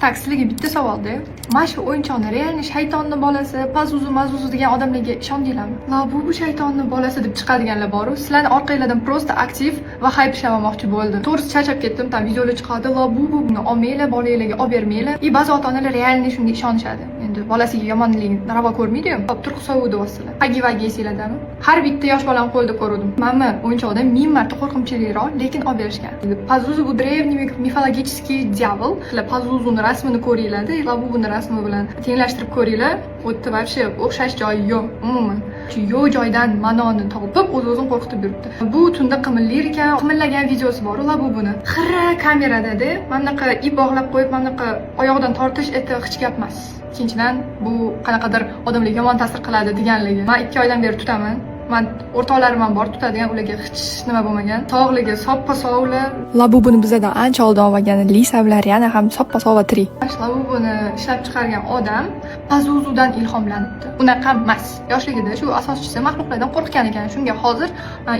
Taksizlarga bitta savolda. Mana shu o'yinchoqni realni shaytonni bolasi, Pazuzu Mazuzu degan odamlarga ishondinglarmi? Bu shaytonni bolasi deb chiqadiganlar bor. Sizlarni orqanglardan prosta aktiv va hayplashamoqchi bo'ldi. To'g'risi charchab ketdim, tam videolar chiqadi. Buni olmanglar, bolalarga olib bermanglar. Ba'zi ota-onalar realni shunga ishonishadi. Endi bolasiga yomonlikni ravo ko'rmaydi-ku. Turq sovudi vositalar. Hagi-vagi esinglardami? Har bitta yosh bolani qo'lida ko'rdim. Mana o'yinchoqdan 1000 marta qo'rqinchliroq, lekin olib berishgan. Pazuzu bu древний мифологический дьявол. Pazuzuni rasmini ko'ringlar-da, buni rasmi bilan tenglashtirib ko'ringlar. U yerda вообще o'xshash joyi yo'q, umuman. Shu yo'q joydan ma'noni topib, o'z-o'zini qo'rqitib yuribdi. Bu tunda qimillar ekan, qimillagan videosi bor, buni. Xira kamerada-da, mana bunaqa ip bog'lab qo'yib, mana bunaqa oyoqdan tortish hech gap emas. Ikkinchidan, bu qanaqadir odamlarga yomon ta'sir qiladi deganligi. Men 2 oydan beri tutaman. Men o'rtoqlarim ham bor tutadigan, ularga hech nima bo'lmagan. Sog'ligi soppa-sog'lar. Labubuni bizdan ancha oldin olgan Lisavlar yana ham soppa-sog'va tirik. Labubuni ishlab chiqargan odam Pazuzudan ilhomlanibdi. Unaqa emas. Yoshligida shu asoschisi maxluqlardan qo'rqgan ekan. Shunga hozir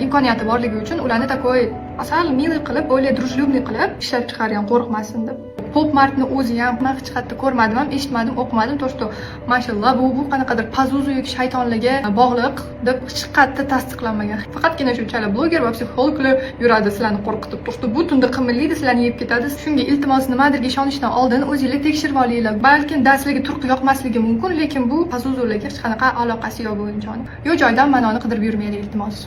imkoniyati borligi uchun ularni takoy asal mil qilib, bo'lay дружелюбный qilib ishlab chiqargan, qo'rqmasin deb. Pop Martni o'zi ham men hech qayerda ko'rmadim ham, eshitmadim, o'qimadim. To'g'ri, mashallah bu qanaqadir Pazuzu yoki shaytonlarga bog'liq deb hech qayerda tasdiqlanmagan. Faqatgina shunchalik bloger va psixologlar yuradi sizlarni qo'rqitib. To'g'ri, bu tunda qimillaydi, sizlarni yeb ketadi. Shunga iltimos nimadirga ishonishdan oldin o'zingizlar tekshirib olinglar. Balki dastligi turq yoqmasligi mumkin, lekin bu Pazuzularga hech qanaqa aloqasi yo'q bu o'yinchoqning. Yo'q joydan ma'noni qidirib yurmaylik, iltimos.